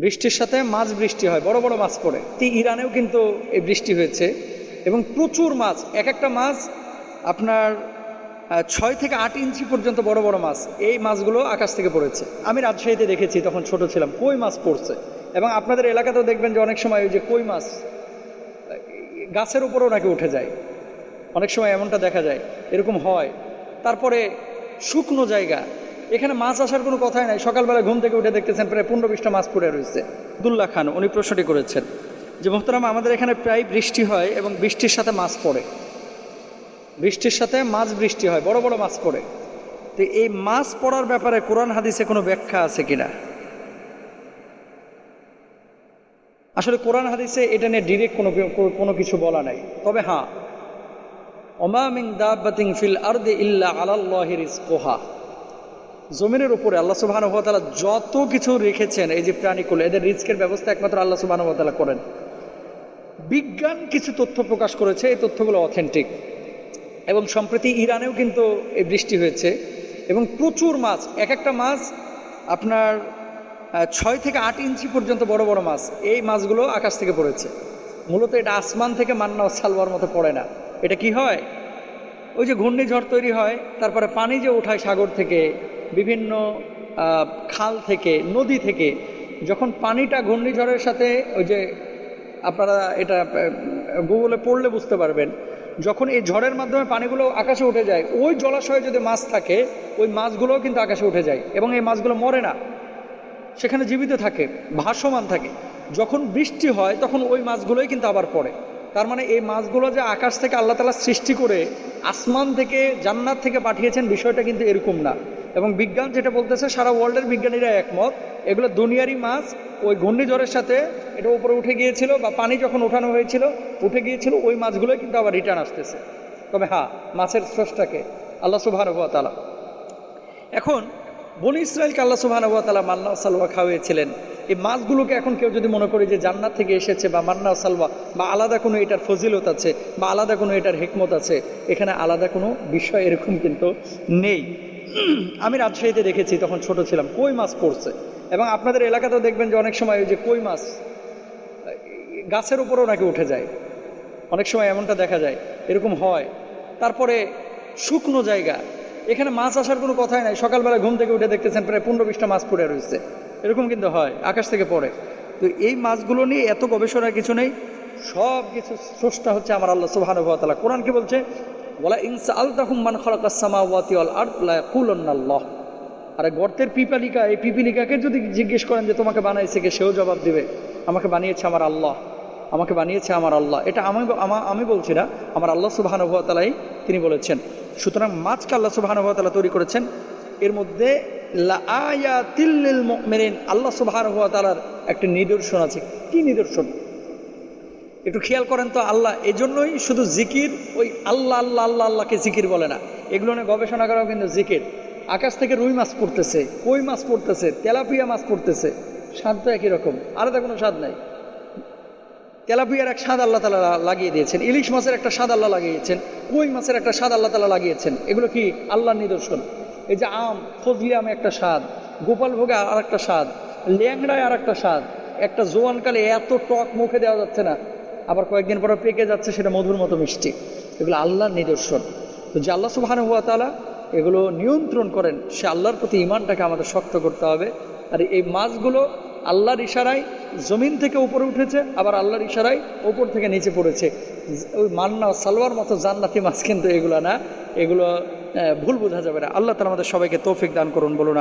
বৃষ্টির সাথে মাছ বৃষ্টি হয়, বড় বড় মাছ পড়ে। ইরানেও কিন্তু এই বৃষ্টি হয়েছে এবং প্রচুর মাছ, এক একটা মাছ আপনার 6 থেকে 8 ইঞ্চি পর্যন্ত বড় বড় মাছ, এই মাছগুলো আকাশ থেকে পড়েছে। আমি রাজশাহীতে দেখেছি, তখন ছোট ছিলাম, কই মাছ পড়ছে। এবং আপনাদের এলাকাতেও দেখবেন যে অনেক সময় ওই যে কই মাছ গাছের উপরেও নাকি উঠে যায়, অনেক সময় এমনটা দেখা যায়, এরকম হয়। তারপরে শুকনো জায়গা, এখানে মাছ আসার কোনো কথাই নাই। সকালবেলা ঘুম থেকে উঠে দেখতেছেন প্রায় 15-20টা মাছ পড়ে রয়েছে। আব্দুল্লাহ খান উনি প্রশ্নটি করেছেন যে মোহতারাম, আমাদের এখানে প্রায় বৃষ্টি হয় এবং বৃষ্টির সাথে মাছ পড়ে, বৃষ্টির সাথে মাছ বৃষ্টি হয়, বড় বড় মাছ পড়ে। তো এই মাছ পড়ার ব্যাপারে কোরআন হাদিসে কোনো ব্যাখ্যা আছে কিনা? আসলে কোরআন হাদিসে এটা নিয়ে ডিরেক্ট কোনো কিছু বলা নাই। তবে হ্যাঁ, ওমা মিন দাব্বাতিন ফিল আরদি ইল্লা আলাল্লাহি রিজকুহা, জমিনের উপরে আল্লাহ সুবহানাহু ওয়া তাআলা যত কিছু রেখেছেন, এই যে প্রাণীকুল, এদের রিজকের ব্যবস্থা একমাত্র আল্লাহ সুবহানাহু ওয়া তাআলা করেন। বিজ্ঞান কিছু তথ্য প্রকাশ করেছে, এই তথ্যগুলো অথেন্টিক। এবং সম্প্রতি ইরানেও কিন্তু এই বৃষ্টি হয়েছে এবং প্রচুর মাছ, এক একটা মাছ আপনার 6 থেকে 8 ইঞ্চি পর্যন্ত বড় বড় মাছ, এই মাছগুলো আকাশ থেকে পড়েছে। মূলত এটা আসমান থেকে মান্না ও সালওয়ার মতো পড়ে না। এটা কি হয়, ওই যে ঘূর্ণিঝড় তৈরি হয়, তারপরে পানি যে ওঠায় সাগর থেকে, বিভিন্ন খাল থেকে, নদী থেকে, যখন পানিটা ঘূর্ণিঝড়ের সাথে, ওই যে আপনারা এটা গুগলে পড়লে বুঝতে পারবেন, যখন এই ঝড়ের মাধ্যমে পানিগুলো আকাশে উঠে যায়, ওই জলাশয়ে যদি মাছ থাকে, ওই মাছগুলোও কিন্তু আকাশে উঠে যায় এবং এই মাছগুলো মরে না, সেখানে জীবিত থাকে, ভাসমান থাকে। যখন বৃষ্টি হয় তখন ওই মাছগুলোই কিন্তু আবার পড়ে। তার মানে এই মাছগুলো যে আকাশ থেকে আল্লাহ তাআলা সৃষ্টি করে আসমান থেকে, জান্নাত থেকে পাঠিয়েছেন, বিষয়টা কিন্তু এরকম না। এবং বিজ্ঞান যেটা বলতেছে, সারা ওয়ার্ল্ডের বিজ্ঞানীরা একমত, এগুলো দুনিয়ারই মাছ। ওই ঘূর্ণিঝড়ের সাথে এটা উপরে উঠে গিয়েছিল, বা পানি যখন ওঠানো হয়েছিল উঠে গিয়েছিল, ওই মাছগুলোই কিন্তু আবার রিটার্ন আসতেছে। তবে হ্যাঁ, মাছের স্রষ্টাকে আল্লাহ সুবহানাহু ওয়া তাআলা। এখন বনী ইসরাইলকে আল্লাহ সুবহানাহু ওয়া তাআলা মান্না ও সালওয়া খাওয়িয়েছিলেন। এই মাছগুলোকে এখন কেউ যদি মনে করে যে জান্নাত থেকে এসেছে, বা মান্না ও সালওয়া, বা আলাদা কোনো এটার ফজিলত আছে, বা আলাদা কোনো এটার হিকমত আছে, এখানে আলাদা কোনো বিষয় এরকম কিন্তু নেই। আমি রাজশাহীতে দেখেছি, তখন ছোট ছিলাম, কই মাছ পড়ছে। এবং আপনাদের এলাকাতেও দেখবেন যে অনেক সময় ওই যে কই মাছ গাছের উপরেও নাকি উঠে যায়, অনেক সময় এমনটা দেখা যায়, এরকম হয়। তারপরে শুকনো জায়গা, এখানে মাছ আসার কোনো কথাই নাই। সকালবেলা ঘুম থেকে উঠে দেখতেছেন প্রায় 15-20টা মাছ পড়ে রয়েছে, এরকম কিন্তু হয়, আকাশ থেকে পড়ে। তো এই মাছগুলো নিয়ে এত গবেষণার কিছু নেই, সব কিছু স্রষ্টা হচ্ছে আমার আল্লাহ সুবহানাহু ওয়া তাআলা। কোরআন কি বলছে? ওয়ালা ইন সাআলতাহুম মান খালাকাস সামাওয়াতি ওয়াল আরদ লা ইয়াকুলুন্না আল্লাহ। আরে গর্তের পিপালিকা, এই পিপিলিকাকে যদি জিজ্ঞেস করেন যে তোমাকে বানাইছে কে, সেও জবাব দিবে আমাকে বানিয়েছে আমার আল্লাহ, আমাকে বানিয়েছে আমার আল্লাহ। এটা আমি বলছি না, আমার আল্লাহ সুবহানাহু ওয়া তাআলাই তিনি বলেছেন। সুতরাং মাছকে আল্লাহ সুবহানাহু ওয়া তাআলা তৈরি করেছেন, এর মধ্যে লাআয়াতিল লিল মুমিনিন, আল্লাহ সুবহানাহু ওয়া তাআলার একটা নিদর্শন আছে। কি নিদর্শন? একটু খেয়াল করেন তো। আল্লাহ এজন্যই শুধু জিকির, ওই আল্লাহ আল্লাহ আল্লাহ আল্লাহকে জিকির বলে না, এগুলো নিয়ে গবেষণা করাও কিন্তু জিকির। আকাশ থেকে রুই মাছ পড়তেছে, কই মাছ পড়তেছে, তেলাপিয়া মাছ পড়তেছে, স্বাদ তো একই রকম, আলাদা কোনো স্বাদ নাই। তেলাপিয়ার এক স্বাদ আল্লাহ তাআলা লাগিয়ে দিয়েছেন, ইলিশ মাছের একটা স্বাদ আল্লাহ লাগিয়েছেন, কই মাছের একটা স্বাদ আল্লাহ তাআলা লাগিয়েছেন। এগুলো কি আল্লাহর নিদর্শন। এই যে আম, ফজলি আমে একটা স্বাদ, গোপাল ভোগে আর একটা স্বাদ, ল্যাংড়ায় আর একটা স্বাদ, একটা জোয়ানকালে এত টক মুখে দেওয়া যাচ্ছে না, আবার কয়েকদিন পরে পেকে যাচ্ছে, সেটা মধুর মতো মিষ্টি। এগুলো আল্লাহর নিদর্শন। তো যে আল্লাহ সুবহানাহু ওয়া তাআলা এগুলো নিয়ন্ত্রণ করেন, সে আল্লাহর প্রতি ঈমানটাকে আমাদের শক্ত করতে হবে। আর এই মাছগুলো আল্লাহর ইশারায় জমিন থেকে উপরে উঠেছে, আবার আল্লাহর ইশারায় উপর থেকে নিচে পড়েছে। ওই মান্না সালওয়ার মতো জান্নাতি মাছ কিন্তু এগুলো না, এগুলো ভুল বোঝা যাবে না। আল্লাহ তাআলা আমাদের সবাইকে তৌফিক দান করুন, বলুন।